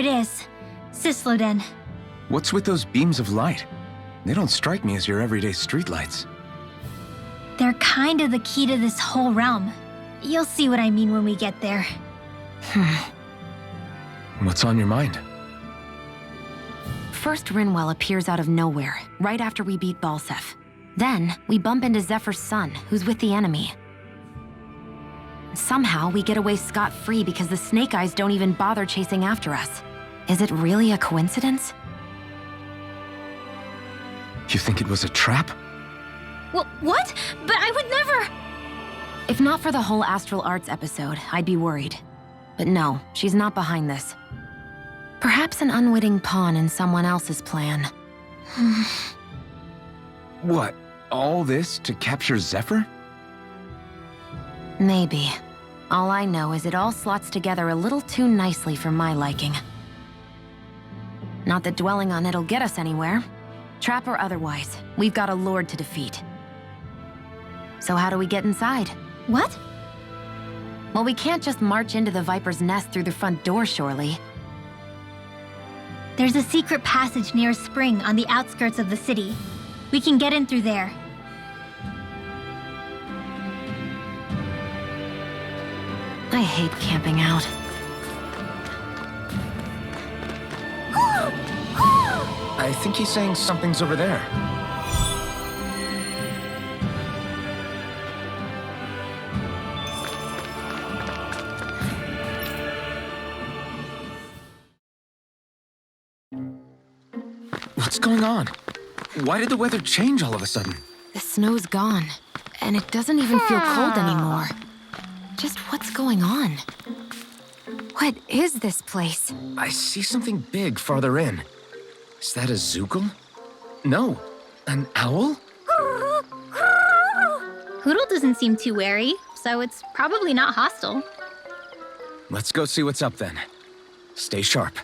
it is. Cyslodia. What's with those beams of light? They don't strike me as your everyday streetlights. They're kind of the key to this whole realm. You'll see what I mean when we get there. What's on your mind? First, Rinwell appears out of nowhere, right after we beat Balseph. Then, we bump into Zephyr's son, who's with the enemy. Somehow, we get away scot-free because the Snake Eyes don't even bother chasing after us. Is it really a coincidence? You think it was a trap? What? But I would never... If not for the whole Astral Arts episode, I'd be worried. But no, she's not behind this. Perhaps an unwitting pawn in someone else's plan. What? All this to capture Zephyr? Maybe. All I know is it all slots together a little too nicely for my liking. Not that dwelling on it'll get us anywhere. Trap or otherwise, we've got a lord to defeat. So how do we get inside? What? Well, we can't just march into the Viper's nest through the front door, surely. There's a secret passage near a spring on the outskirts of the city. We can get in through there. I hate camping out. I think he's saying something's over there. What's going on? Why did the weather change all of a sudden? The snow's gone, and it doesn't even feel cold anymore. Just what's going on? What is this place? I see something big farther in. Is that a Zoogle? No, an owl? Hoodle doesn't seem too wary, so it's probably not hostile. Let's go see what's up then. Stay sharp.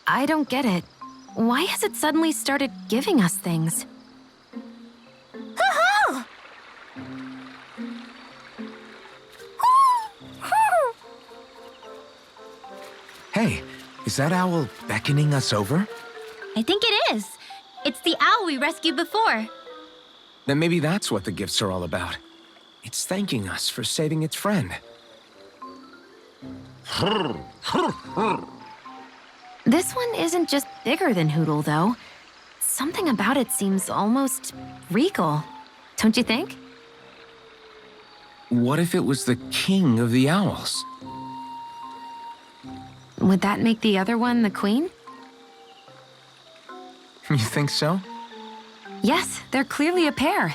I don't get it. Why has it suddenly started giving us things? Hey, is that owl beckoning us over? I think it is. It's the owl we rescued before. Then maybe that's what the gifts are all about. It's thanking us for saving its friend. This one isn't just bigger than Hootle, though. Something about it seems almost regal. Don't you think? What if it was the king of the owls? Would that make the other one the queen? You think so? Yes, they're clearly a pair.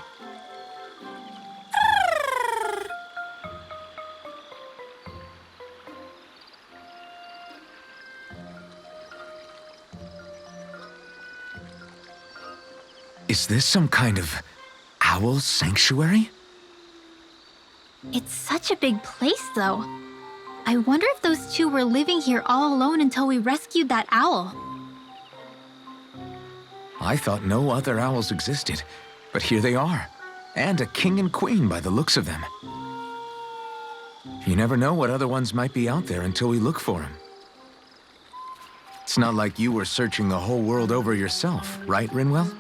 Is this some kind of owl sanctuary? It's such a big place, though. I wonder if those two were living here all alone until we rescued that owl. I thought no other owls existed, but here they are. And a king and queen by the looks of them. You never know what other ones might be out there until we look for them. It's not like you were searching the whole world over yourself, right, Rinwell?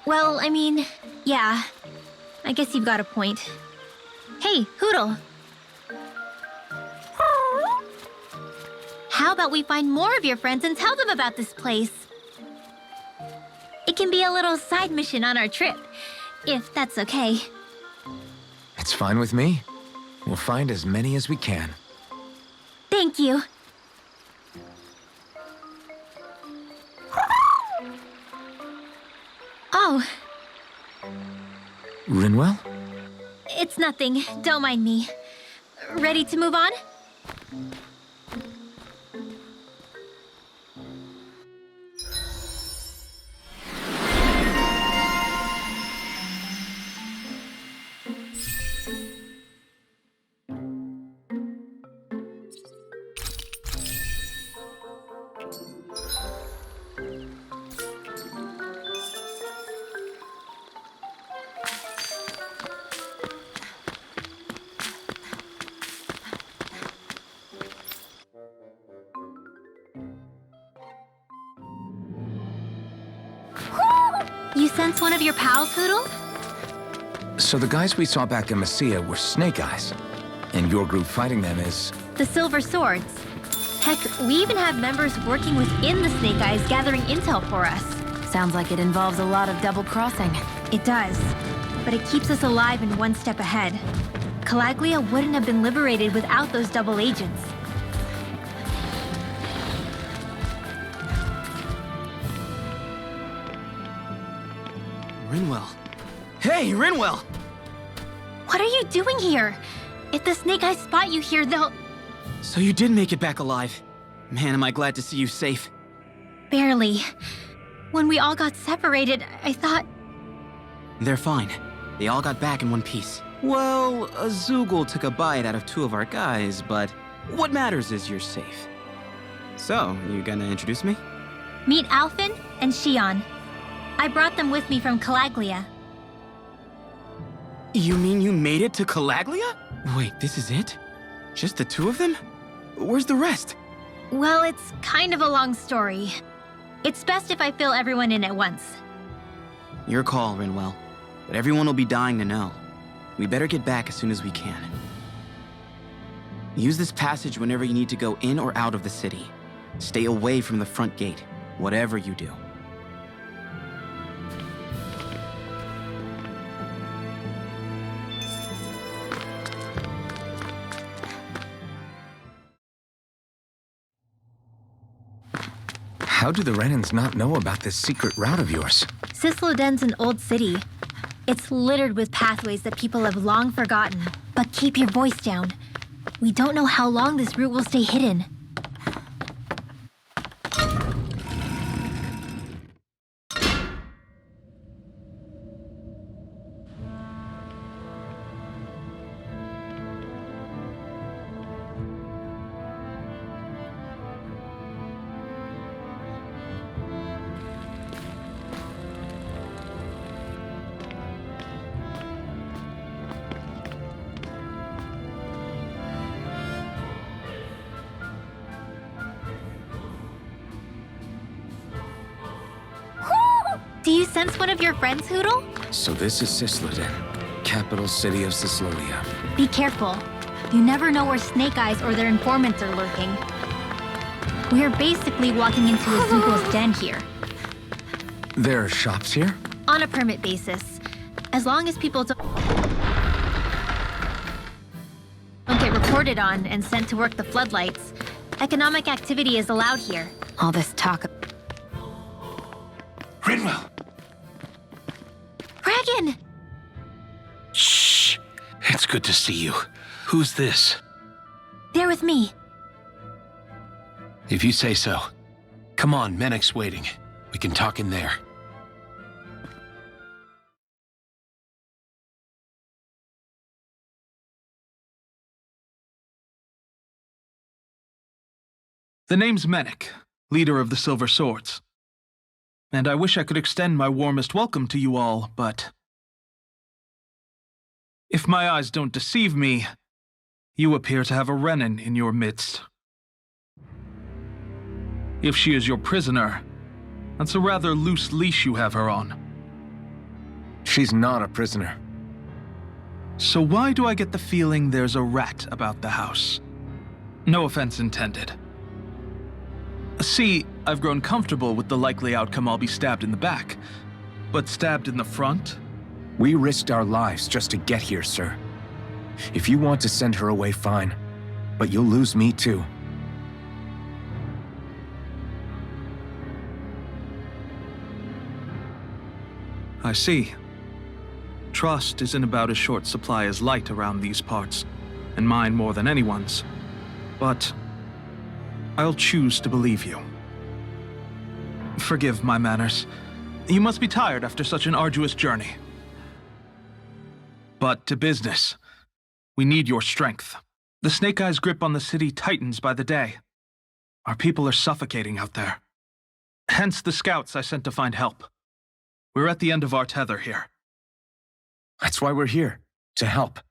Well, I mean, yeah. I guess you've got a point. Hey, Hootle. How about we find more of your friends and tell them about this place? It can be a little side mission on our trip, if that's okay. It's fine with me. We'll find as many as we can. Thank you. Oh, Rinwell? it's nothing. Don't mind me. Ready to move on? sense one of your pals, Hoodle? So the guys we saw back in Messia were Snake Eyes, and your group fighting them is... The Silver Swords. Heck, we even have members working within the Snake Eyes gathering intel for us. Sounds like it involves a lot of double crossing. It does, but it keeps us alive and one step ahead. Calaglia wouldn't have been liberated without those double agents. Rinwell. Hey, Rinwell! What are you doing here? If the Snake Eyes spot you here, they'll... So you did make it back alive. Man, am I glad to see you safe. Barely. When we all got separated, I thought... They're fine. They all got back in one piece. Well, a Zoogle took a bite out of 2 of our guys, but what matters is you're safe. So, you gonna introduce me? Meet Alphen and Shion. I brought them with me from Calaglia. You mean you made it to Calaglia? Wait, this is it? Just the 2 of them? Where's the rest? Well, it's kind of a long story. It's best if I fill everyone in at once. Your call, Rinwell. But everyone will be dying to know. We better get back as soon as we can. Use this passage whenever you need to go in or out of the city. Stay away from the front gate, whatever you do. How do the Renans not know about this secret route of yours? Cyslodia's an old city. It's littered with pathways that people have long forgotten. But keep your voice down. We don't know how long this route will stay hidden. Do you sense one of your friends, Hoodle? So this is Cyslodia, capital city of Cyslodia. Be careful. You never know where Snake Eyes or their informants are lurking. We're basically walking into a Zoogle's den here. There are shops here? On a permit basis. As long as people don't get reported on and sent to work the floodlights, economic activity is allowed here. All this talk... Rinwell! Dragon! Shh! It's good to see you. Who's this? They're with me. If you say so. Come on, Menek's waiting. We can talk in there. The name's Menek, leader of the Silver Swords. And I wish I could extend my warmest welcome to you all, but... if my eyes don't deceive me, you appear to have a Renan in your midst. If she is your prisoner, that's a rather loose leash you have her on. She's not a prisoner. So why do I get the feeling there's a rat about the house? No offense intended. See, I've grown comfortable with the likely outcome I'll be stabbed in the back. But stabbed in the front? We risked our lives just to get here, sir. If you want to send her away, fine. But you'll lose me too. I see. Trust isn't about as short supply as light around these parts, and mine more than anyone's. But I'll choose to believe you. Forgive my manners. You must be tired after such an arduous journey. But to business. We need your strength. The Snake Eyes' grip on the city tightens by the day. Our people are suffocating out there. Hence the scouts I sent to find help. We're at the end of our tether here. That's why we're here, to help.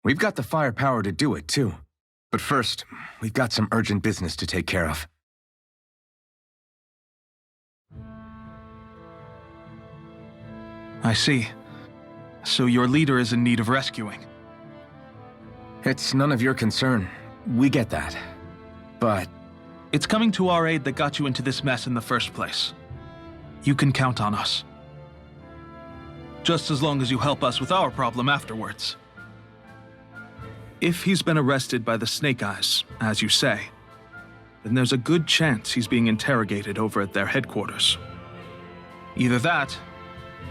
We've got the firepower to do it, too. But first, we've got some urgent business to take care of. I see. So your leader is in need of rescuing. It's none of your concern. We get that. But It's coming to our aid that got you into this mess in the first place. You can count on us. Just as long as you help us with our problem afterwards. If he's been arrested by the Snake Eyes, as you say, then there's a good chance he's being interrogated over at their headquarters. Either that,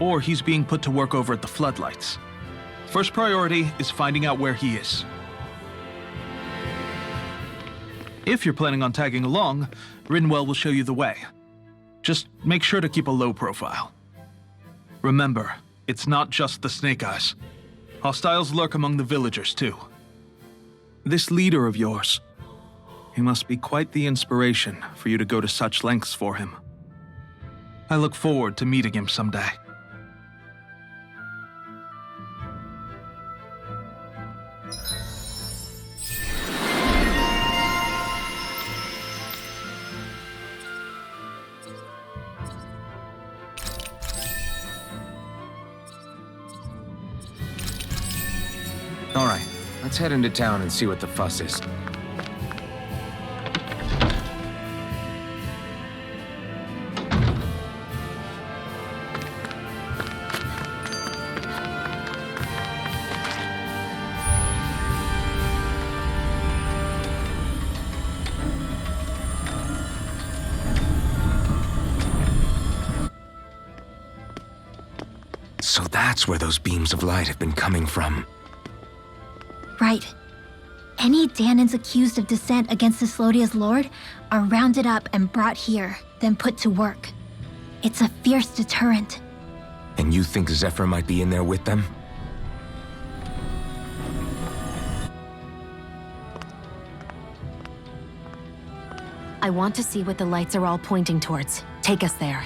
or he's being put to work over at the Floodlights. First priority is finding out where he is. If you're planning on tagging along, Rinwell will show you the way. Just make sure to keep a low profile. Remember, it's not just the Snake Eyes. Hostiles lurk among the villagers, too. This leader of yours, he must be quite the inspiration for you to go to such lengths for him. I look forward to meeting him someday. all right, let's head into town and see what the fuss is. So that's where those beams of light have been coming from. Right. Any Danans accused of dissent against Cyslodia's lord are rounded up and brought here, then put to work. It's a fierce deterrent. And you think Zephyr might be in there with them? I want to see what the lights are all pointing towards. Take us there.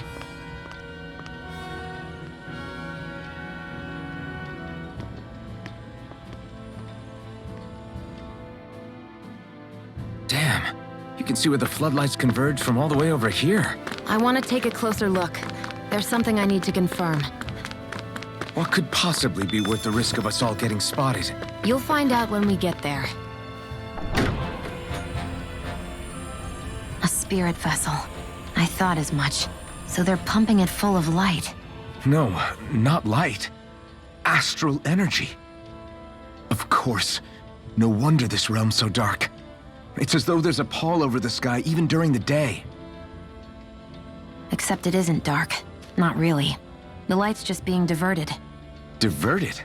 Damn, you can see where the floodlights converge from all the way over here. I want to take a closer look. There's something I need to confirm. What could possibly be worth the risk of us all getting spotted? You'll find out when we get there. A spirit vessel. I thought as much. So they're pumping it full of light. No, not light. Astral energy. Of course. No wonder this realm's so dark. It's as though there's a pall over the sky even during the day. Except it isn't dark. Not really. The light's just being diverted. Diverted?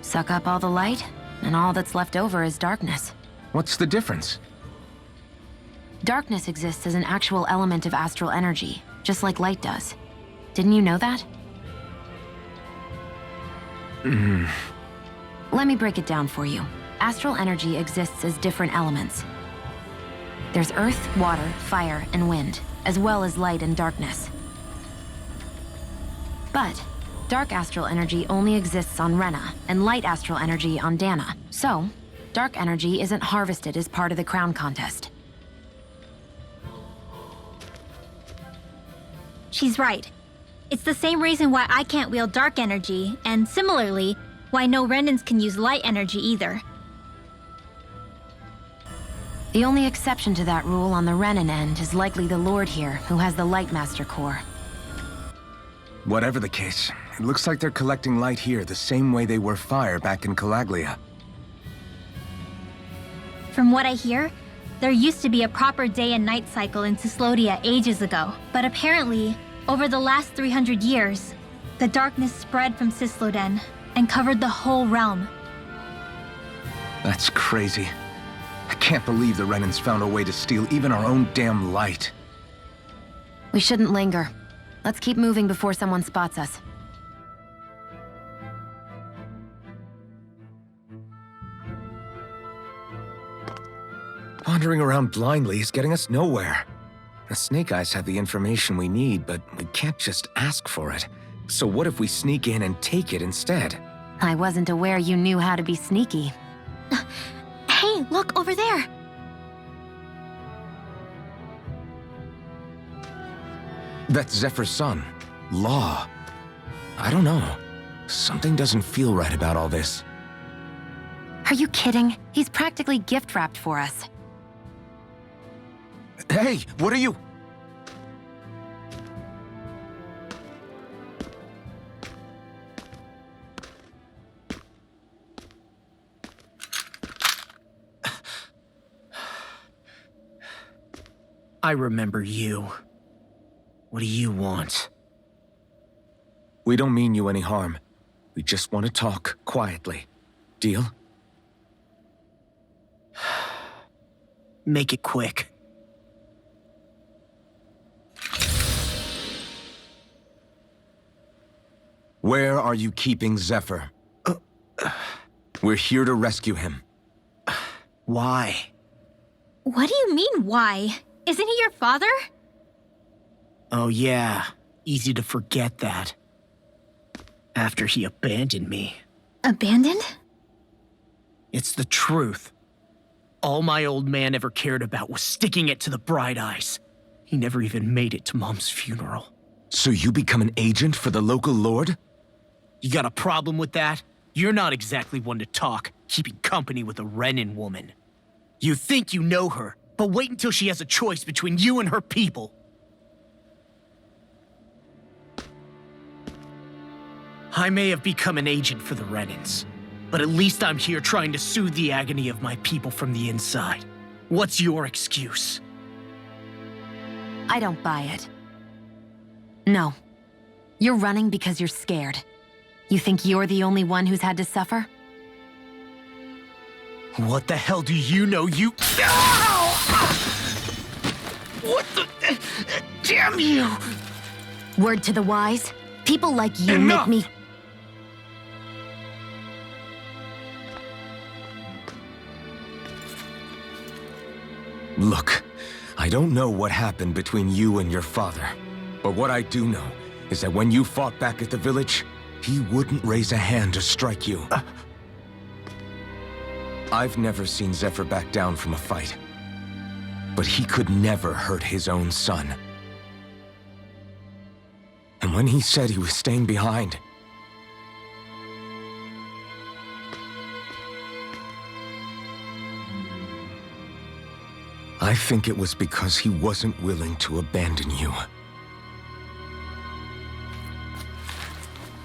Suck up all the light, and all that's left over is darkness. What's the difference? Darkness exists as an actual element of astral energy, just like light does. Didn't you know that? Let me break it down for you. Astral energy exists as different elements. There's earth, water, fire, and wind, as well as light and darkness. But dark astral energy only exists on Rena, and light astral energy on Dana. So, dark energy isn't harvested as part of the crown contest. She's right. It's the same reason why I can't wield dark energy, and similarly, why no Renans can use light energy either. The only exception to that rule on the Renan end is likely the Lord here, who has the Light Master core. Whatever the case, it looks like they're collecting light here the same way they were fire back in Calaglia. From what I hear, there used to be a proper day and night cycle in Cyslodia ages ago, but apparently, over the last 300 years, the darkness spread from Cysloden and covered the whole realm. That's crazy. I can't believe the Renans found a way to steal even our own damn light. We shouldn't linger. Let's keep moving before someone spots us. Wandering around blindly is getting us nowhere. The Snake Eyes have the information we need, but we can't just ask for it. So what if we sneak in and take it instead? I wasn't aware you knew how to be sneaky. Hey, look over there! That's Zephyr's son, Law. I don't know. Something doesn't feel right about all this. Are you kidding? He's practically gift-wrapped for us. Hey, what are you? I remember you. What do you want? We don't mean you any harm. We just want to talk quietly. Deal? Make it quick. Where are you keeping Zephyr? We're here to rescue him. Why? What do you mean, why? Isn't he your father? Oh yeah, easy to forget that. After he abandoned me. Abandoned? It's the truth. All my old man ever cared about was sticking it to the Bright Eyes. He never even made it to Mom's funeral. So you become an agent for the local lord? You got a problem with that? You're not exactly one to talk, keeping company with a Renin woman. You think you know her, but wait until she has a choice between you and her people. I may have become an agent for the Renins, but at least I'm here trying to soothe the agony of my people from the inside. What's your excuse? I don't buy it. No. You're running because you're scared. You think you're the only one who's had to suffer? What the hell do you know, you— Ow! What the— Damn you! Word to the wise, people like you Enough! make me— Look, I don't know what happened between you and your father, but what I do know is that when you fought back at the village, he wouldn't raise a hand to strike you. I've never seen Zephyr back down from a fight, but he could never hurt his own son. And when he said he was staying behind, I think it was because he wasn't willing to abandon you.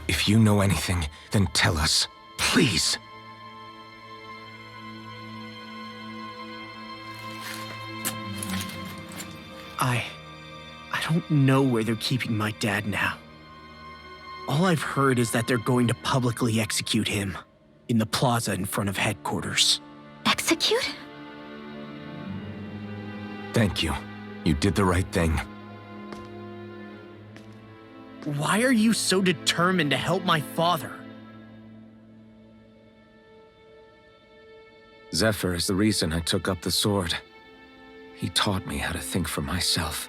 If you know anything, then tell us, please. I don't know where they're keeping my dad now. All I've heard is that they're going to publicly execute him in the plaza in front of headquarters. Execute? Thank you. You did the right thing. Why are you so determined to help my father? Zephyr is the reason I took up the sword. He taught me how to think for myself.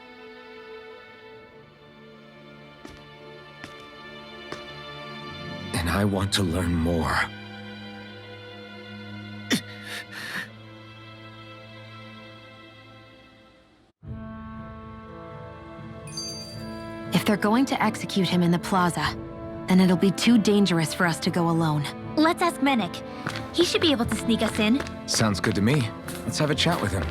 And I want to learn more. If they're going to execute him in the plaza, then it'll be too dangerous for us to go alone. Let's ask Menik. He should be able to sneak us in. Sounds good to me. Let's have a chat with him.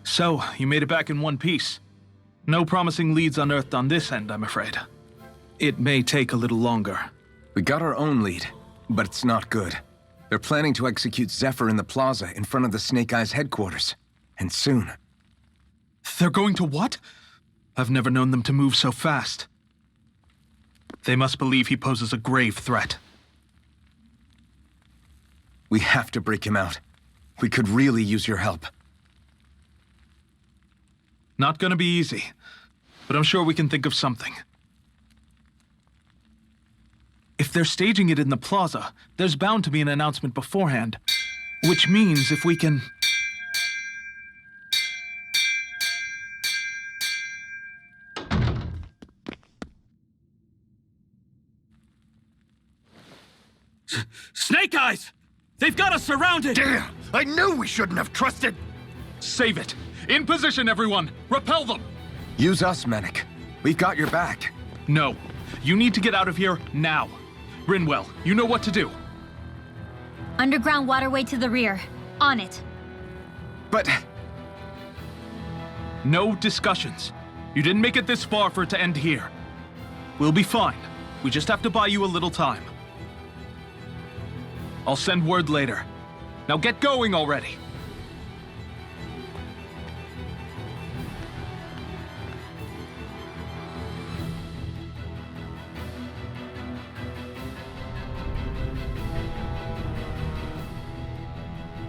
So, you made it back in one piece. No promising leads unearthed on this end, I'm afraid. It may take a little longer. We got our own lead, but it's not good. They're planning to execute Zephyr in the plaza in front of the Snake Eyes headquarters. And soon. They're going to what? I've never known them to move so fast. They must believe he poses a grave threat. We have to break him out. We could really use your help. Not gonna be easy. but I'm sure we can think of something. If they're staging it in the plaza, there's bound to be an announcement beforehand. Which means if we can... Snake Eyes! They've got us surrounded! Damn! I knew we shouldn't have trusted! Save it! In position, everyone! Repel them! Use us, Mennick. We've got your back. No. You need to get out of here now. Rinwell, you know what to do. Underground waterway to the rear. On it. But... No discussions. You didn't make it this far for it to end here. We'll be fine. We just have to buy you a little time. I'll send word later. Now get going already.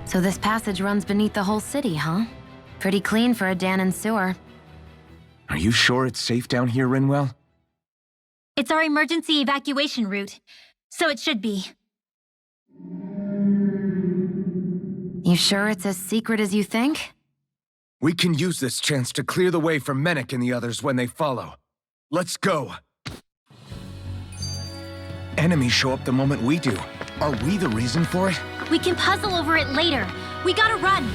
So this passage runs beneath the whole city, huh? Pretty clean for a Danon sewer. Are you sure it's safe down here, Rinwell? It's our emergency evacuation route, so it should be. You sure it's as secret as you think? We can use this chance to clear the way for Mennick and the others when they follow. Let's go. Enemies show up the moment we do. Are we the reason for it? We can puzzle over it later. We gotta run.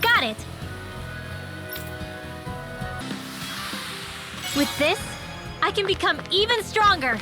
Got it. With this, I can become even stronger.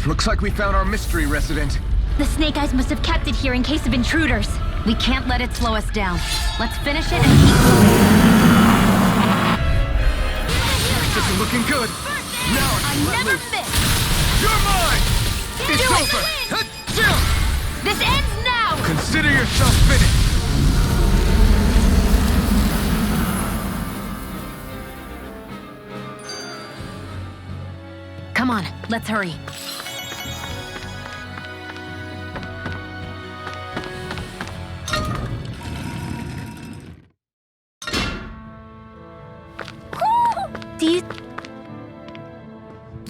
Looks like we found our mystery resident. The Snake Eyes must have kept it here in case of intruders. We can't let it slow us down. Let's finish it and keep moving. This isn't looking good. Now I never miss. you're mine! It's Do it. over! This ends now! Consider yourself finished! Come on, let's hurry. Do you...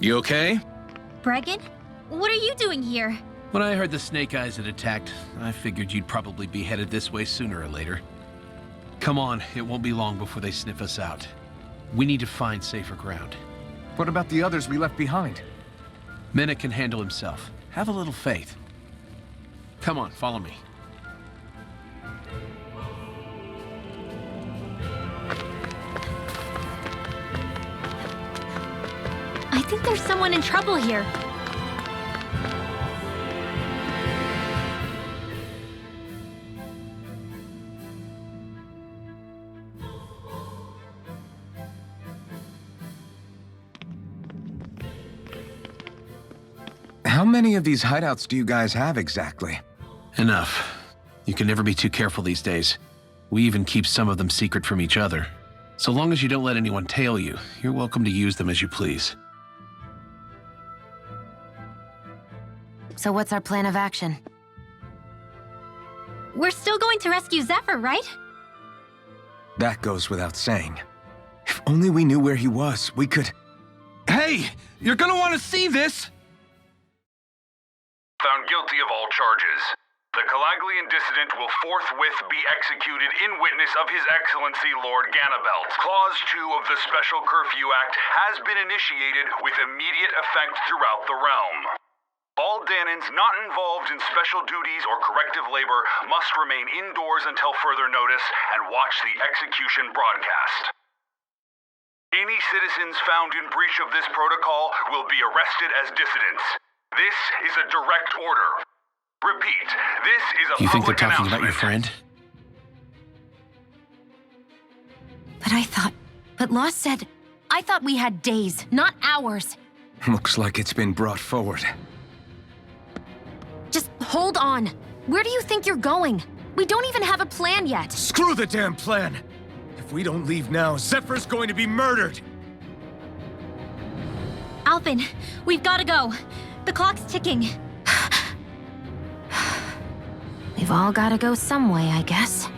You okay? Bregan? What are you doing here? When I heard the Snake Eyes had attacked, I figured you'd probably be headed this way sooner or later. Come on, it won't be long before they sniff us out. We need to find safer ground. What about the others we left behind? Mennick can handle himself. Have a little faith. Come on, follow me. I think there's someone in trouble here. How many of these hideouts do you guys have exactly? Enough. You can never be too careful these days. We even keep some of them secret from each other. So long as you don't let anyone tail you, you're welcome to use them as you please. So what's our plan of action? We're still going to rescue Zephyr, right? That goes without saying. If only we knew where he was, we could... Hey! You're gonna want to see this! Found guilty of all charges. The Calaglian dissident will forthwith be executed in witness of His Excellency Lord Ganabelt. Clause 2 of the Special Curfew Act has been initiated with immediate effect throughout the realm. All Danans not involved in special duties or corrective labor must remain indoors until further notice and watch the execution broadcast. Any citizens found in breach of this protocol will be arrested as dissidents. This is a direct order. Repeat, this is a You think they're public talking about your announcement. friend? But Law said, I thought we had days, not hours. Looks like it's been brought forward. Just hold on. Where do you think you're going? We don't even have a plan yet. Screw the damn plan! If we don't leave now, Zephyr's going to be murdered! Alphen, we've got to go. The clock's ticking. We've all got to go some way, I guess.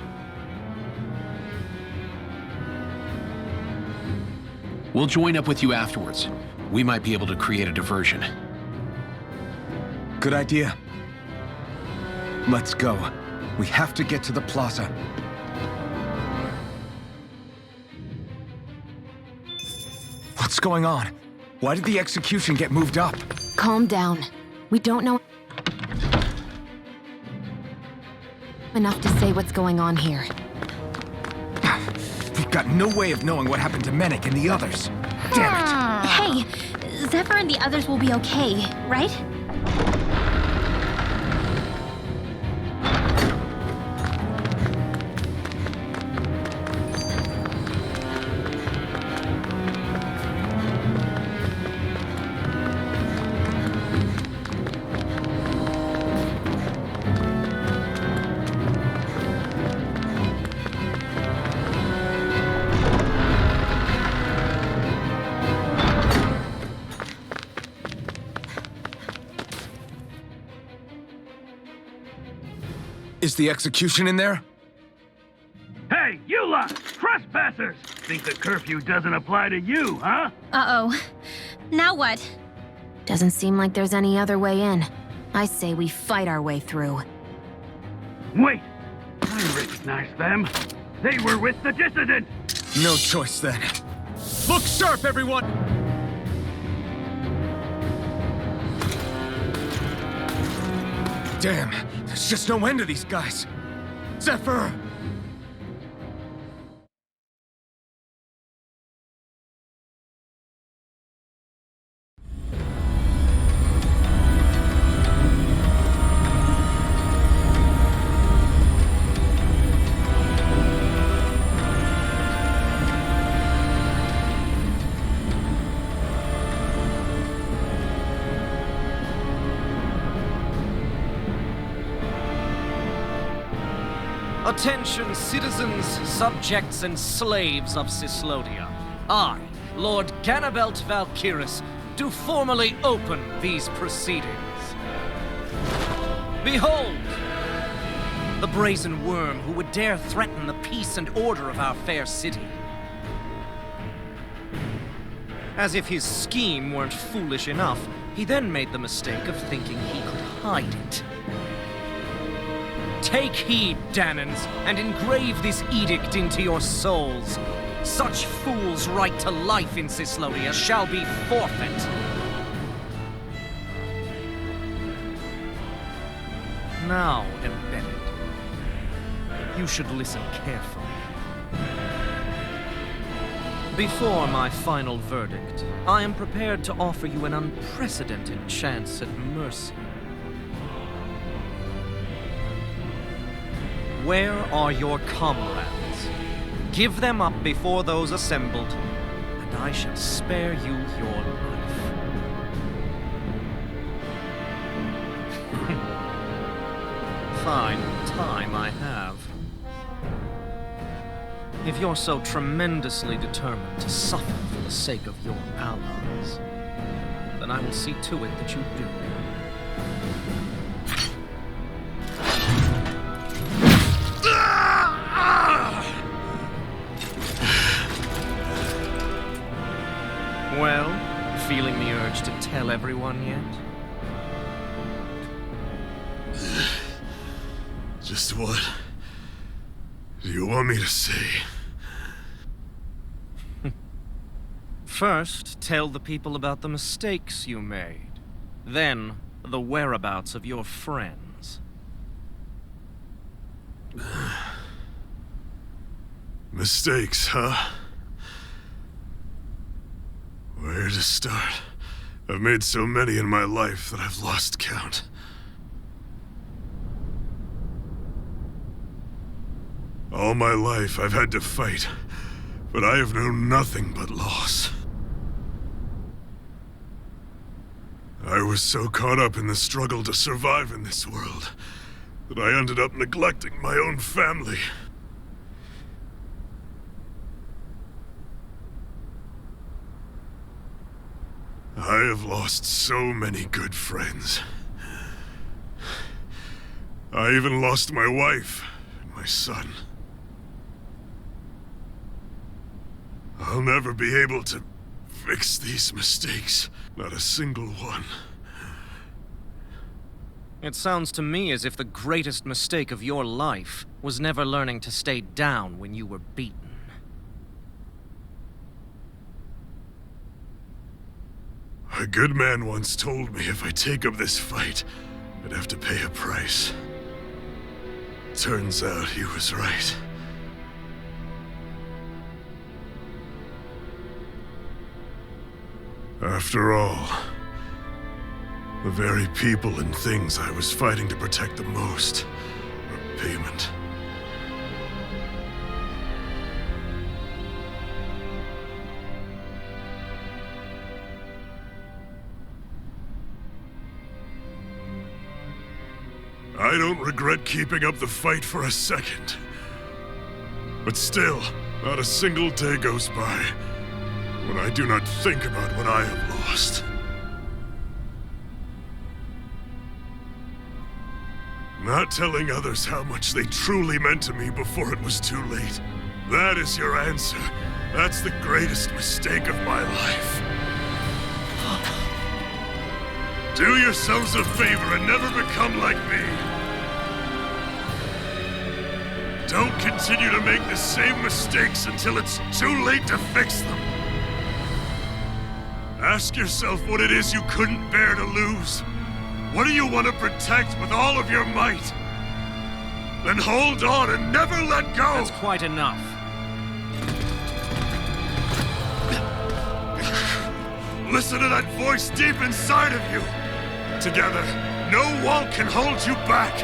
We'll join up with you afterwards. We might be able to create a diversion. Good idea. Let's go. We have to get to the plaza. What's going on? Why did the execution get moved up? Calm down. We don't know enough to say what's going on here. We've got no way of knowing what happened to Menik and the others. Damn it! Hey, Zephyr and the others will be okay, right? Is the execution in there? Hey, you lot! Trespassers! Think the curfew doesn't apply to you, huh? Uh-oh. Now what? Doesn't seem like there's any other way in. I say we fight our way through. Wait! I recognize them. They were with the dissident! No choice then. Look sharp, everyone! Damn, there's just no end to these guys. Zephyr! Attention, citizens, subjects, and slaves of Cyslodia. I, Lord Ganabelt Valkyris, do formally open these proceedings. Behold! The brazen worm who would dare threaten the peace and order of our fair city. As if his scheme weren't foolish enough, he then made the mistake of thinking he could hide it. Take heed, Danans, and engrave this edict into your souls. Such fools' right to life in Cyslodia shall be forfeit. Now, embedded, you should listen carefully. Before my final verdict, I am prepared to offer you an unprecedented chance at mercy. Where are your comrades? Give them up before those assembled, and I shall spare you your life. Fine time I have. If you're so tremendously determined to suffer for the sake of your allies, then I will see to it that you do. Well, feeling the urge to tell everyone yet? Just what do you want me to say? First, tell the people about the mistakes you made. Then, the whereabouts of your friends. Mistakes, huh? Where to start? I've made so many in my life that I've lost count. All my life I've had to fight, but I have known nothing but loss. I was so caught up in the struggle to survive in this world that I ended up neglecting my own family. I have lost so many good friends. I even lost my wife and my son. I'll never be able to fix these mistakes. Not a single one. It sounds to me as if the greatest mistake of your life was never learning to stay down when you were beaten. A good man once told me if I take up this fight, I'd have to pay a price. Turns out he was right. After all, the very people and things I was fighting to protect the most were payment. I don't regret keeping up the fight for a second. But still, not a single day goes by when I do not think about what I have lost. Not telling others how much they truly meant to me before it was too late. That is your answer. That's the greatest mistake of my life. Do yourselves a favor and never become like me. Don't continue to make the same mistakes until it's too late to fix them. Ask yourself what it is you couldn't bear to lose. What do you want to protect with all of your might? Then hold on and never let go! That's quite enough. Listen to that voice deep inside of you. Together, no wall can hold you back.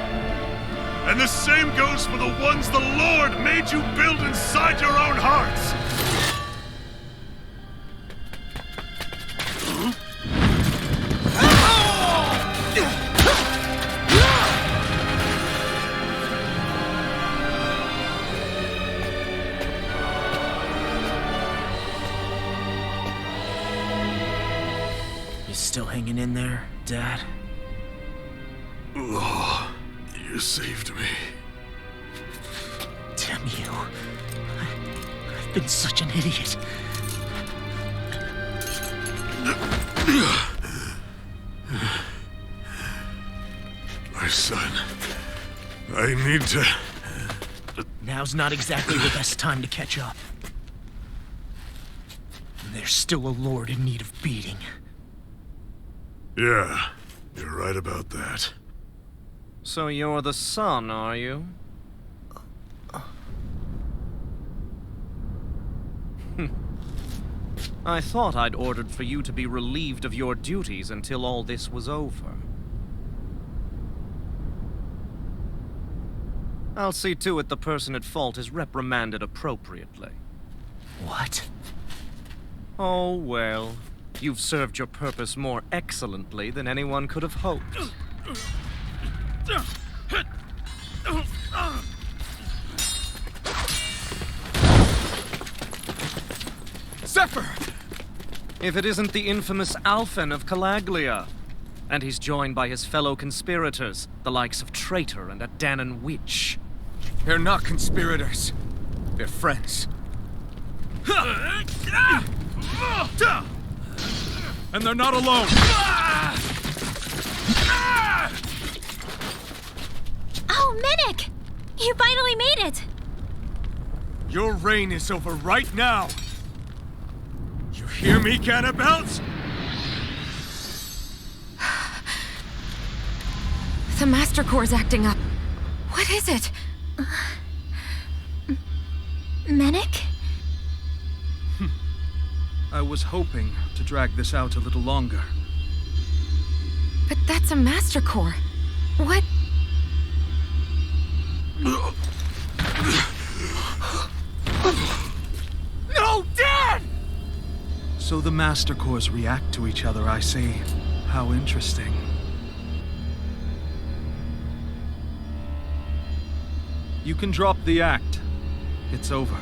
And the same goes for the ones the Lord made you build inside your own hearts. You still hanging in there, Dad? Oh, you saved me. Damn you. I've been such an idiot. My son, I need to... Now's not exactly the best time to catch up. There's still a lord in need of beating. Yeah, you're right about that. So you're the son, are you? I thought I'd ordered for you to be relieved of your duties until all this was over. I'll see to it the person at fault is reprimanded appropriately. What? Oh, well. You've served your purpose more excellently than anyone could have hoped. Zephyr! If it isn't the infamous Alphen of Calaglia. And he's joined by his fellow conspirators, the likes of Traitor and a Danon Witch. They're not conspirators. They're friends. And they're not alone. Oh, Medic! You finally made it! Your reign is over right now. You hear me, Ganabelt? The Master Core's acting up. What is it? Mennick? I was hoping to drag this out a little longer. But that's a Master Core. What? No, Dad! So the Master Cores react to each other, I see. How interesting. You can drop the act. It's over.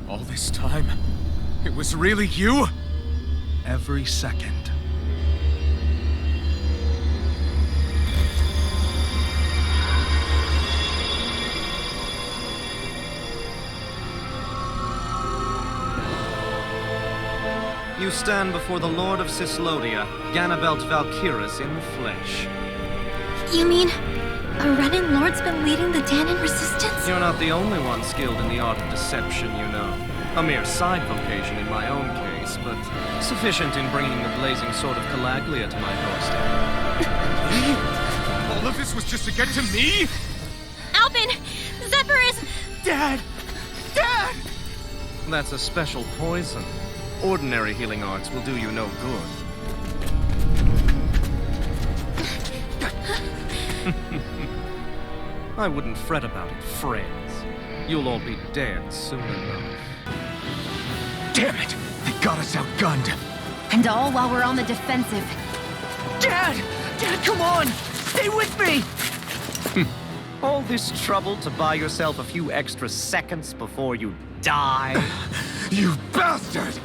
All this time, it was really you? Every second. You stand before the Lord of Cyslodia, Ganabelt Valkyris in the flesh. You mean a Renin Lord's been leading the Danon resistance? You're not the only one skilled in the art of deception, you know. A mere side vocation in my own case, but sufficient in bringing the blazing sword of Calaglia to my doorstep. All of this was just to get to me? Alvin! Zephyr is... Dad! Dad! That's a special poison. Ordinary healing arts will do you no good. I wouldn't fret about it, friends. You'll all be dead soon enough. Damn it! They got us outgunned! And all while we're on the defensive. Dad! Dad, come on! Stay with me! All this trouble to buy yourself a few extra seconds before you die? You bastard!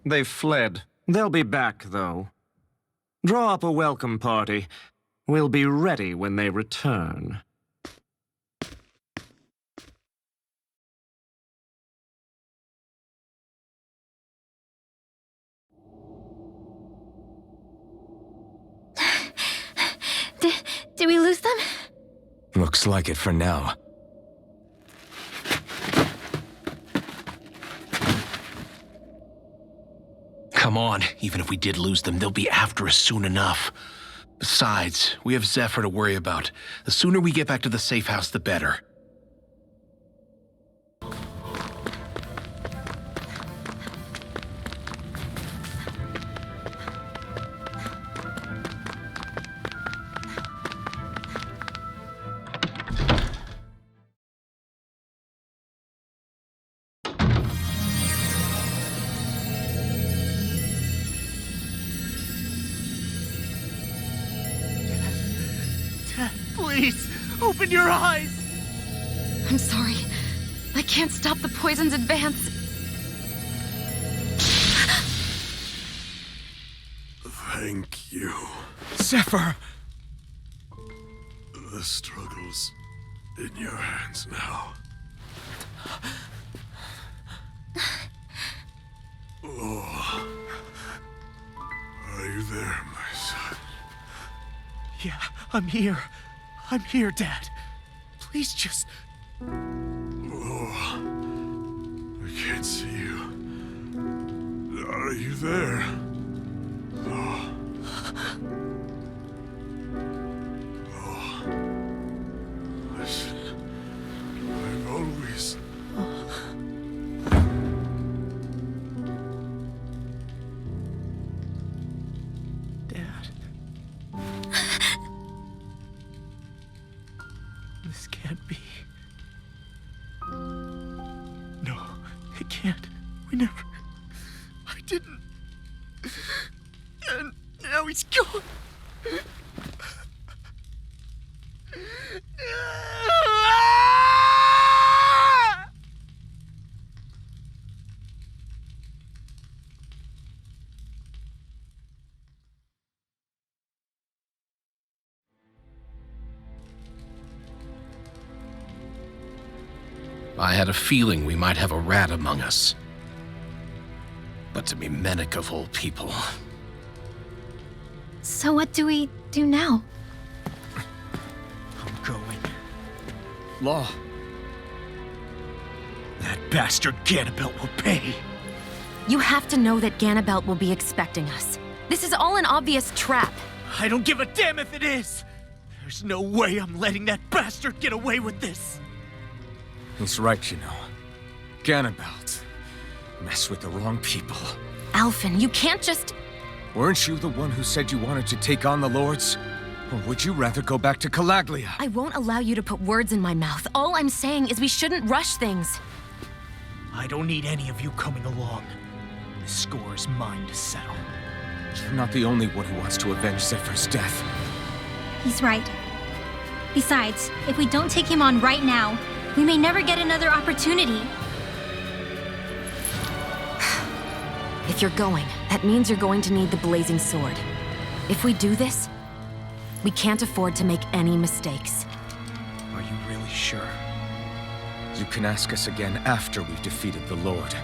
They've fled. They'll be back, though. Draw up a welcome party. We'll be ready when they return. Did we lose them? Looks like it for now. Come on, even if we did lose them, they'll be after us soon enough. Besides, we have Zephyr to worry about. The sooner we get back to the safe house, the better. Please, open your eyes! I'm sorry. I can't stop the poison's advance. Thank you. Zephyr! The struggle's in your hands now. Oh. Are you there, my son? Yeah, I'm here. I'm here, Dad. Please just... Oh. I can't see you. Are you there? Oh. Oh. Listen. I've always... Dad. This can't be. No, it can't. We never... I didn't. And now he's gone. I had a feeling we might have a rat among us. But to be Mennick of all people... So what do we do now? I'm going. Law. That bastard Ganabelt will pay. You have to know that Ganabelt will be expecting us. This is all an obvious trap. I don't give a damn if it is! There's no way I'm letting that bastard get away with this! He's right, you know. Ganabelt. Mess with the wrong people. Alphen, you can't just... Weren't you the one who said you wanted to take on the Lords? Or would you rather go back to Calaglia? I won't allow you to put words in my mouth. All I'm saying is we shouldn't rush things. I don't need any of you coming along. The score is mine to settle. You're not the only one who wants to avenge Zephyr's death. He's right. Besides, if we don't take him on right now, we may never get another opportunity. If you're going, that means you're going to need the Blazing Sword. If we do this, we can't afford to make any mistakes. Are you really sure? You can ask us again after we've defeated the Lord.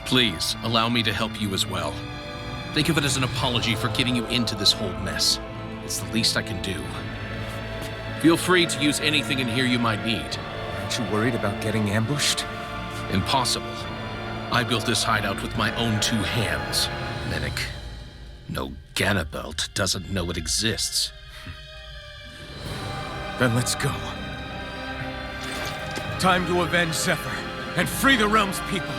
Please, allow me to help you as well. Think of it as an apology for getting you into this whole mess. It's the least I can do. Feel free to use anything in here you might need. Aren't you worried about getting ambushed? Impossible. I built this hideout with my own 2 hands. Menik. No, Ganabelt doesn't know it exists. Then let's go. Time to avenge Zephyr and free the realm's people.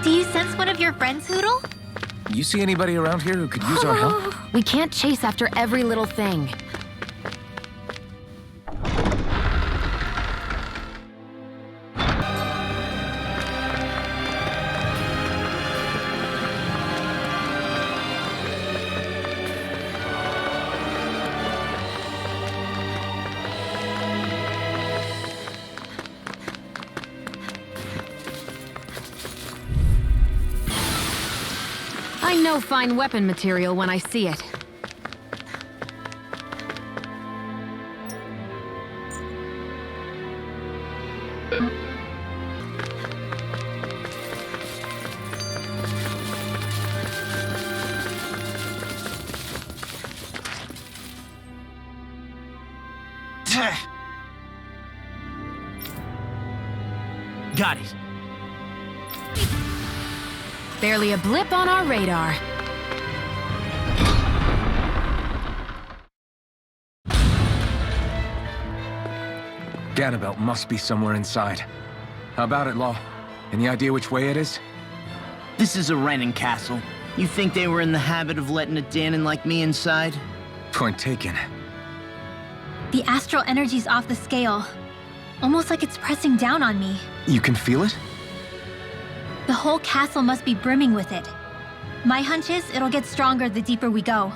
Do you sense one of your friends, Hoodle? You see anybody around here who could use our help? We can't chase after every little thing. I know fine weapon material when I see it. Got it. Barely a blip on our radar. Ganabelt must be somewhere inside. How about it, Law? Any idea which way it is? This is a Renin castle. You think they were in the habit of letting a Danon like me inside? Point taken. The astral energy's off the scale. Almost like it's pressing down on me. You can feel it? The whole castle must be brimming with it. My hunch is it'll get stronger the deeper we go.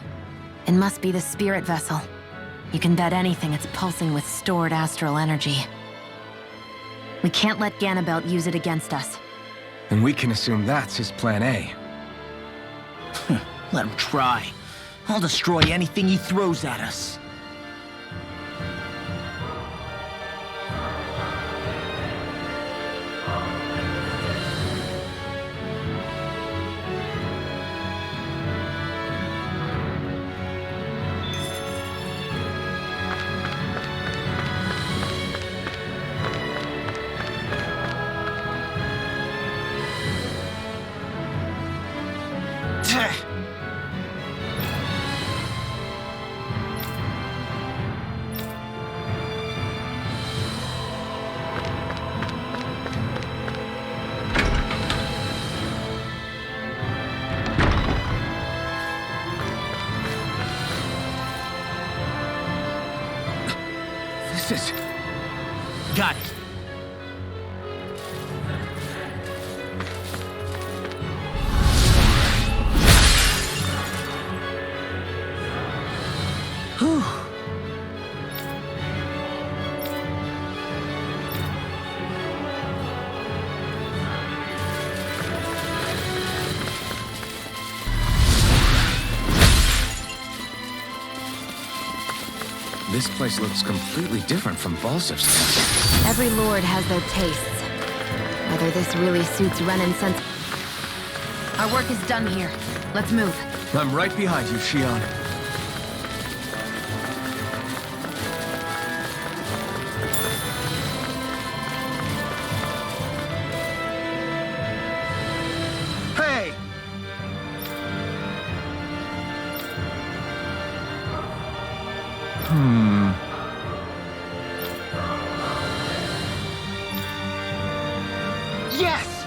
It must be the spirit vessel. You can bet anything it's pulsing with stored astral energy. We can't let Ganabelt use it against us. And we can assume that's his plan A. Let him try. I'll destroy anything he throws at us. This is... Got it. Whew. This place looks completely different from Balsif's. Every lord has their tastes. Whether this really suits Renan's sense... Our work is done here. Let's move. I'm right behind you, Shion. Hey! Yes!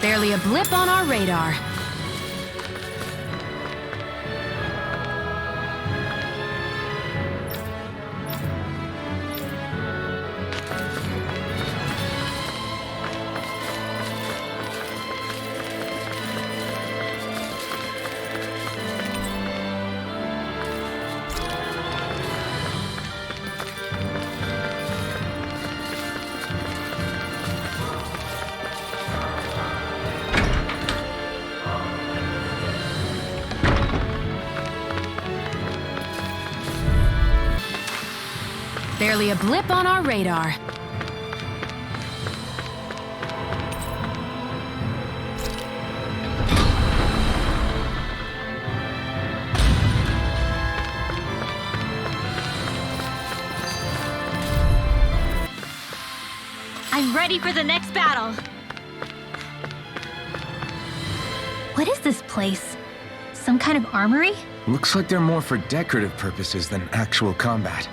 Barely a blip on our radar. Barely a blip on our radar. I'm ready for the next battle. What is this place? Some kind of armory? Looks like they're more for decorative purposes than actual combat.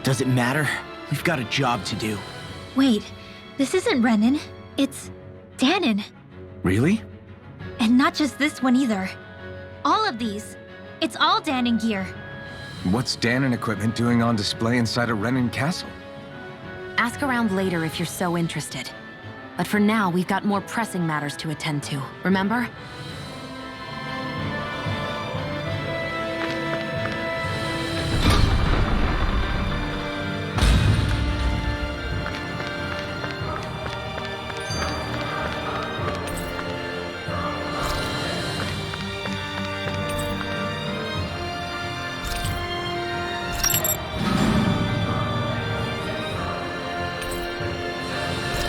Does it matter? We've got a job to do. Wait, this isn't Renan. It's Danon. Really? And not just this one either. All of these. It's all Danon gear. What's Danon equipment doing on display inside a Renan castle? Ask around later if you're so interested. But for now, we've got more pressing matters to attend to, remember?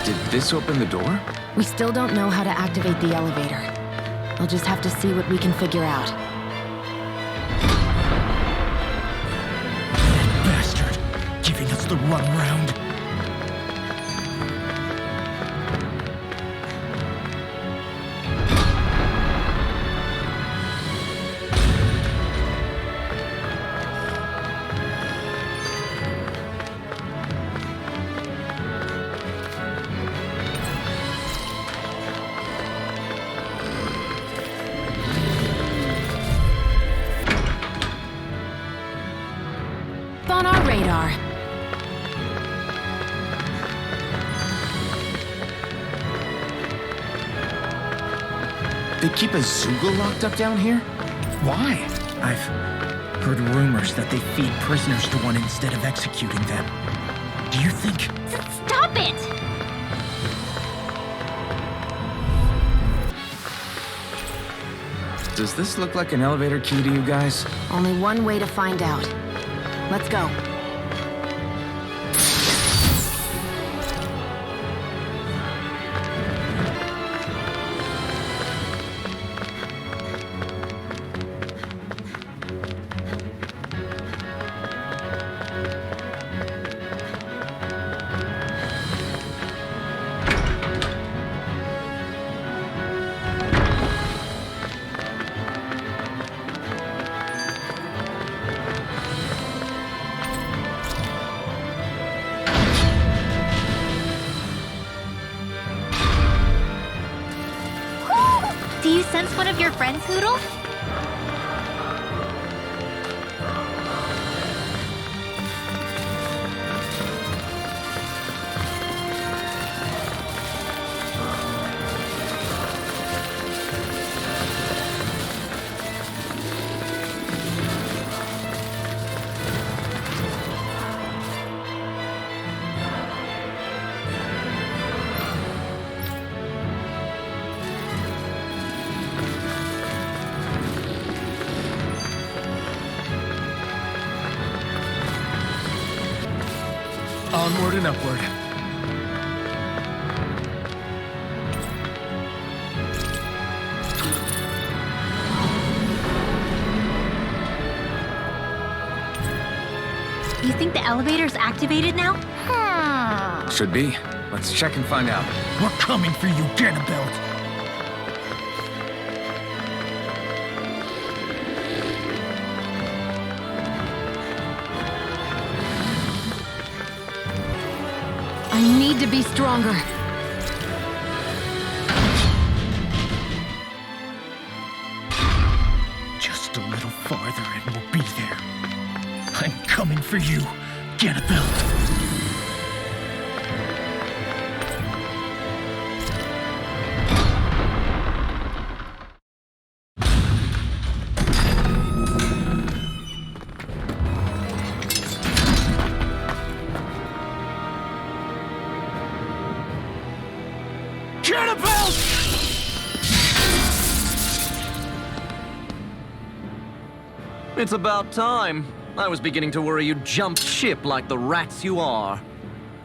Did this open the door? We still don't know how to activate the elevator. We'll just have to see what we can figure out. That bastard! Giving us the runaround. On our radar. They keep a Zoogle locked up down here? Why? I've heard rumors that they feed prisoners to one instead of executing them. Do you think... Stop it! Does this look like an elevator key to you guys? Only one way to find out. Let's go. Do you sense one of your friends, Hoodle? Onward and upward. You think the elevator's activated now? Should be. Let's check and find out. We're coming for you, Ganabelt. I need to be stronger. Just a little farther and we'll be there. I'm coming for you, Ganabelt. It's about time. I was beginning to worry you jumped ship like the rats you are.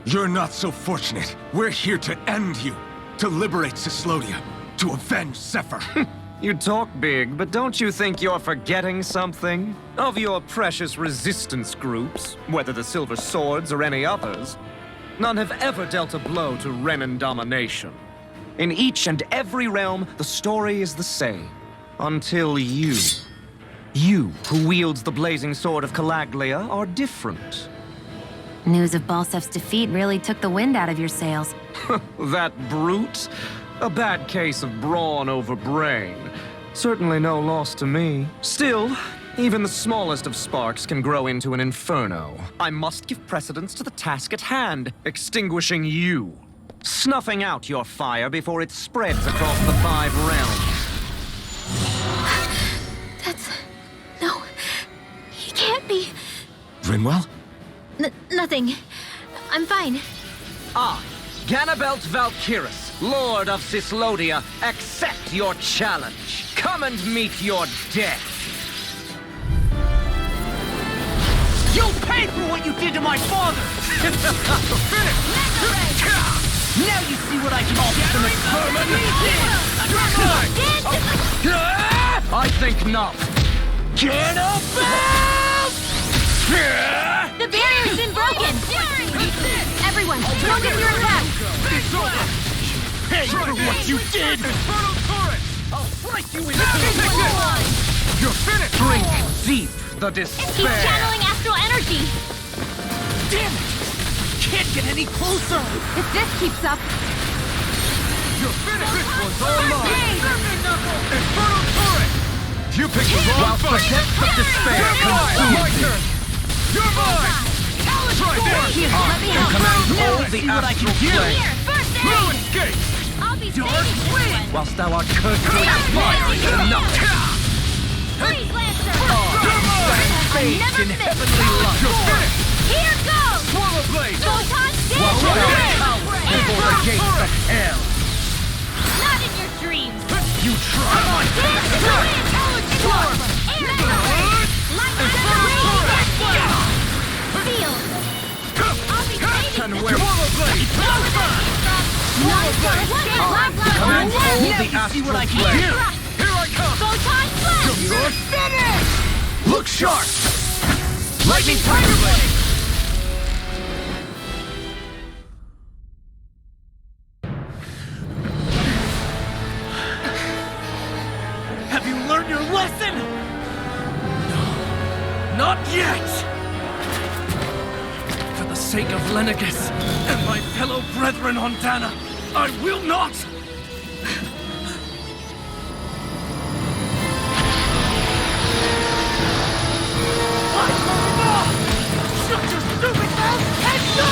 You're not so fortunate. We're here to end you. To liberate Cyslodia. To avenge Zephyr. You talk big, but don't you think you're forgetting something? Of your precious resistance groups, whether the Silver Swords or any others, none have ever dealt a blow to Renan domination. In each and every realm, the story is the same. Until you. You, who wields the blazing sword of Calaglia, are different. News of Balsef's defeat really took the wind out of your sails. That brute? A bad case of brawn over brain. Certainly no loss to me. Still, even the smallest of sparks can grow into an inferno. I must give precedence to the task at hand, extinguishing you. Snuffing out your fire before it spreads across the 5 realms. No, he can't be. Rinwell? Nothing. I'm fine. I, Ganabelt Valkyris, Lord of Cyslodia, accept your challenge. Come and meet your death. You'll pay for what you did to my father! Now you see what I can do! I think not. Ganabelt! The barrier's been broken! Everyone, focus your attack! Pay for what you did! I'll slice you in You're finished! Drink deep the despair! He's channeling astral energy! Damn it! Can't get any closer! If this keeps up... You're finished! This one's all mine! Infernal turret! You picked the wrong fight! The depths of despair consume my turn! You're mine! Try this! Here, let me help. All the astral plane! Here, first aid! No escape! I'll be saving everyone! Whilst thou art cursed with fire enough! Freeze, Lancer! Bathed in heavenly light! You're finished! Here goes! Swallow blade! Photon While thou dance! cowers before the gates of hell! Not in your dreams! You try! Dance to the wind! Storm! Air turret! Lightning turret! Seal! I'll be saving And this! where swallow blade! Now you see what I can do! Here I come! Photon blast! You're finished! Look sharp! Lightning tiger blade! Have you learned your lesson? No, not yet! For the sake of Lenegus and my fellow brethren on Dana, I will not! Shut your stupid mouth and go!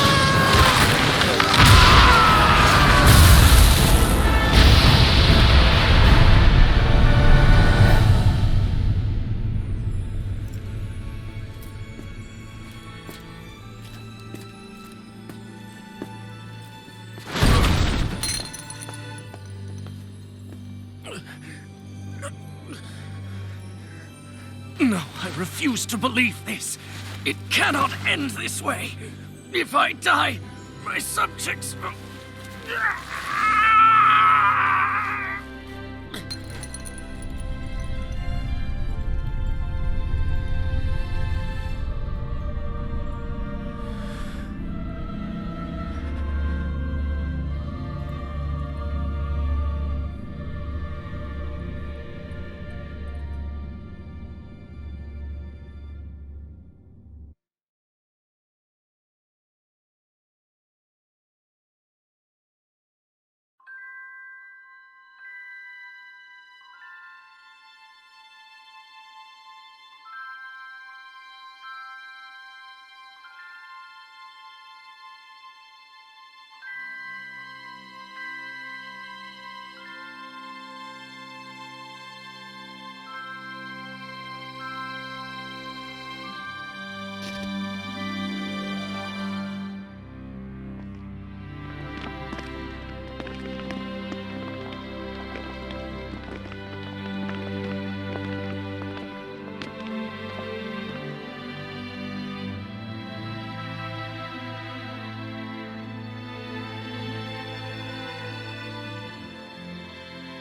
No, I refuse to believe this. It cannot end this way. If I die, my subjects will...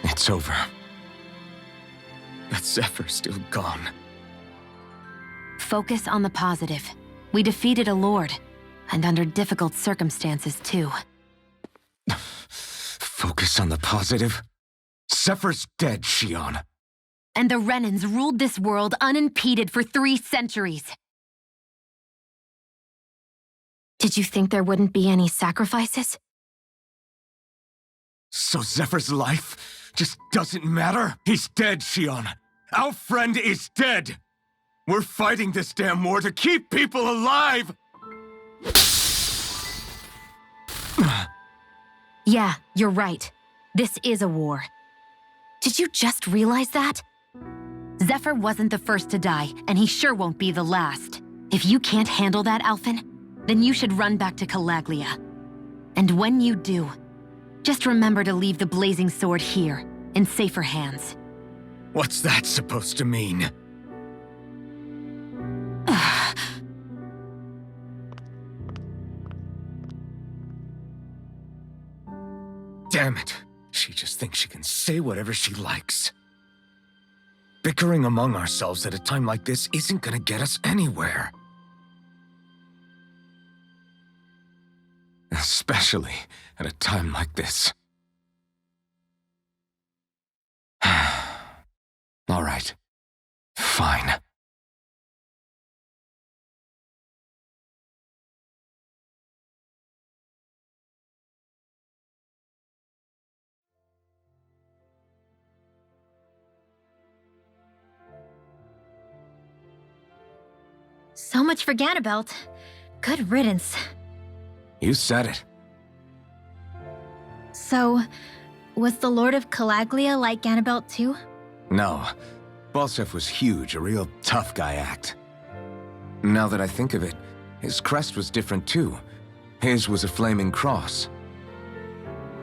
It's over. But Zephyr's still gone. Focus on the positive. We defeated a lord, and under difficult circumstances, too. Focus on the positive? Zephyr's dead, Shion. And the Renans ruled this world unimpeded for 3 centuries. Did you think there wouldn't be any sacrifices? So Zephyr's life just doesn't matter? He's dead, Shion. Our friend is dead. We're fighting this damn war to keep people alive! Yeah, you're right. This is a war. Did you just realize that? Zephyr wasn't the first to die, and he sure won't be the last. If you can't handle that, Alphen, then you should run back to Calaglia. And when you do, just remember to leave the blazing sword here, in safer hands. What's that supposed to mean? Damn it. She just thinks she can say whatever she likes. Bickering among ourselves at a time like this isn't gonna get us anywhere. Especially at a time like this. All right. Fine. So much for Ganabelt. Good riddance. You said it. So, was the Lord of Calaglia like Ganabelt too? No. Balsef was huge, a real tough guy act. Now that I think of it, his crest was different too. His was a flaming cross.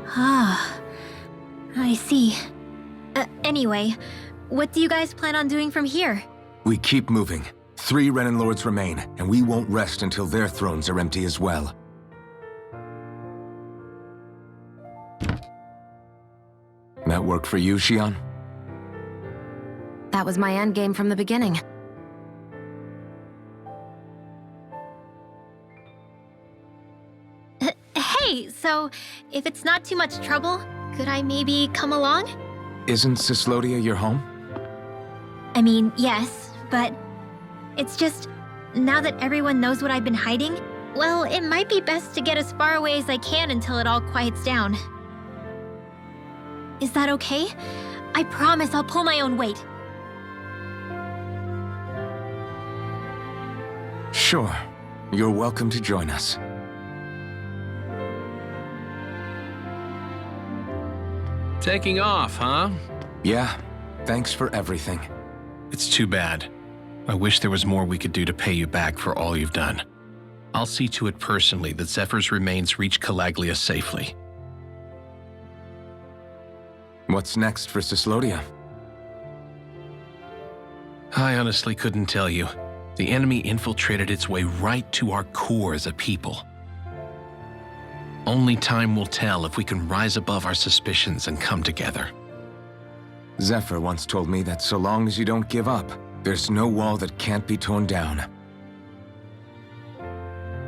Ah, I see. Anyway, what do you guys plan on doing from here? We keep moving. 3 Renin Lords remain, and we won't rest until their thrones are empty as well. That work for you, Shion? That was my endgame from the beginning. Hey, so if it's not too much trouble, could I maybe come along? Isn't Cyslodia your home? I mean, yes, but it's just, now that everyone knows what I've been hiding, well, it might be best to get as far away as I can until it all quiets down. Is that okay? I promise I'll pull my own weight. Sure. You're welcome to join us. Taking off, huh? Yeah. Thanks for everything. It's too bad. I wish there was more we could do to pay you back for all you've done. I'll see to it personally that Zephyr's remains reach Calaglia safely. What's next for Cyslodia? I honestly couldn't tell you. The enemy infiltrated its way right to our core as a people. Only time will tell if we can rise above our suspicions and come together. Zephyr once told me that so long as you don't give up, there's no wall that can't be torn down.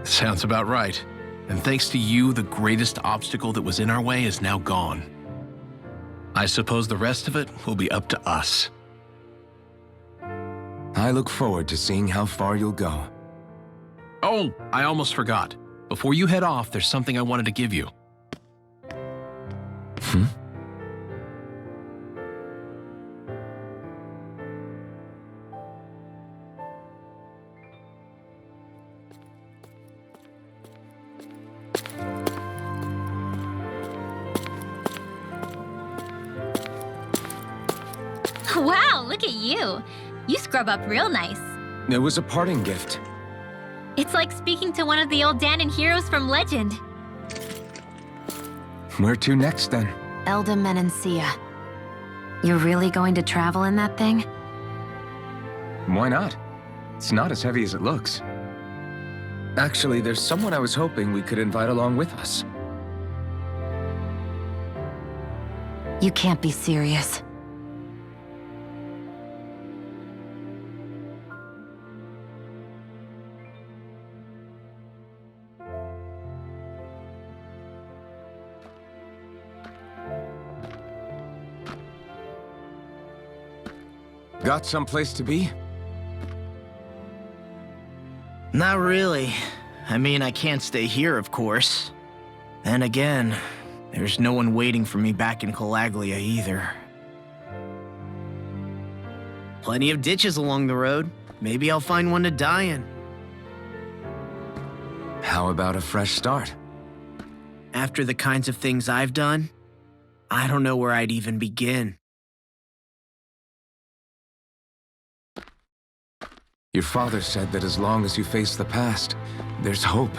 Sounds about right. And thanks to you, the greatest obstacle that was in our way is now gone. I suppose the rest of it will be up to us. I look forward to seeing how far you'll go. Oh, I almost forgot. Before you head off, there's something I wanted to give you. Wow, look at you. You scrub up real nice. It was a parting gift. It's like speaking to one of the old Danon heroes from legend. Where to next, then? Elda Menancia. You're really going to travel in that thing? Why not? It's not as heavy as it looks. Actually, there's someone I was hoping we could invite along with us. You can't be serious. Got someplace to be? Not really. I mean, I can't stay here, of course. Then again, there's no one waiting for me back in Calaglia either. Plenty of ditches along the road. Maybe I'll find one to die in. How about a fresh start? After the kinds of things I've done, I don't know where I'd even begin. Your father said that as long as you face the past, there's hope.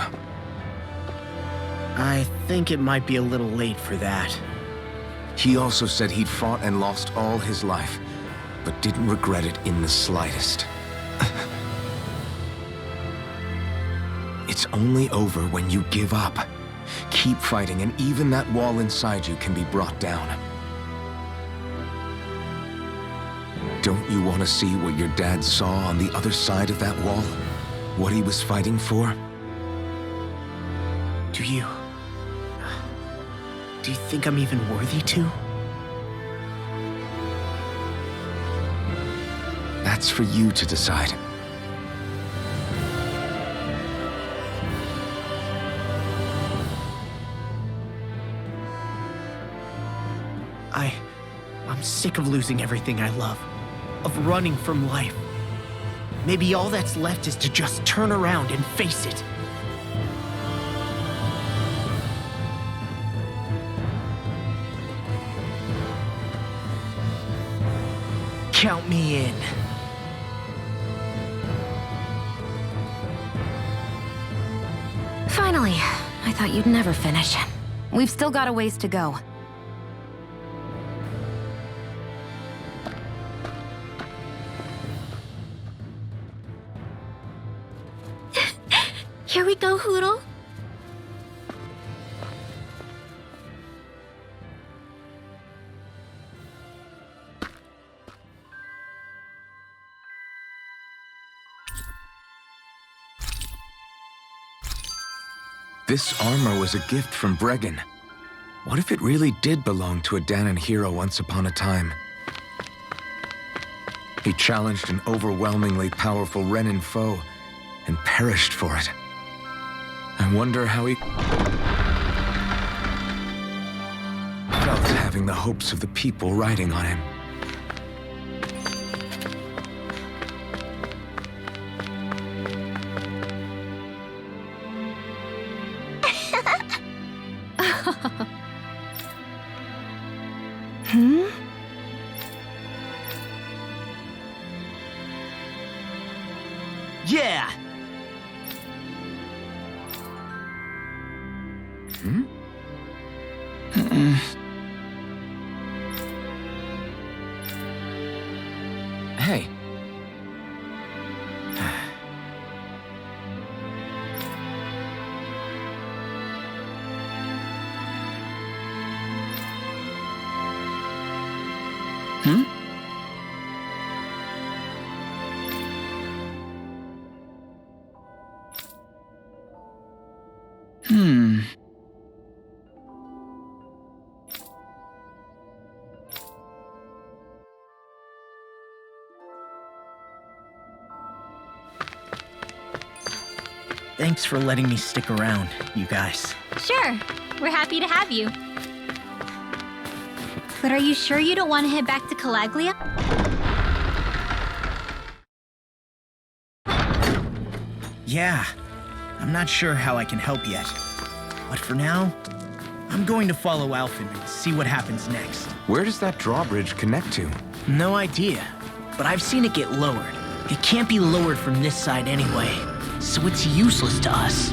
I think it might be a little late for that. He also said he'd fought and lost all his life, but didn't regret it in the slightest. It's only over when you give up. Keep fighting, and even that wall inside you can be brought down. Don't you want to see what your dad saw on the other side of that wall? What he was fighting for? Do you think I'm even worthy to? That's for you to decide. I'm sick of losing everything I love. Of running from life. Maybe all that's left is to just turn around and face it. Count me in. Finally, I thought you'd never finish. We've still got a ways to go. Here we go, Hoodle. This armor was a gift from Bregan. What if it really did belong to a Danon hero once upon a time? He challenged an overwhelmingly powerful Renin foe and perished for it. I wonder how he felt having the hopes of the people riding on him. Yeah! Hey. Thanks for letting me stick around, you guys. Sure, we're happy to have you. But are you sure you don't want to head back to Calaglia? Yeah, I'm not sure how I can help yet. But for now, I'm going to follow Alphen and see what happens next. Where does that drawbridge connect to? No idea, but I've seen it get lowered. It can't be lowered from this side anyway, so it's useless to us.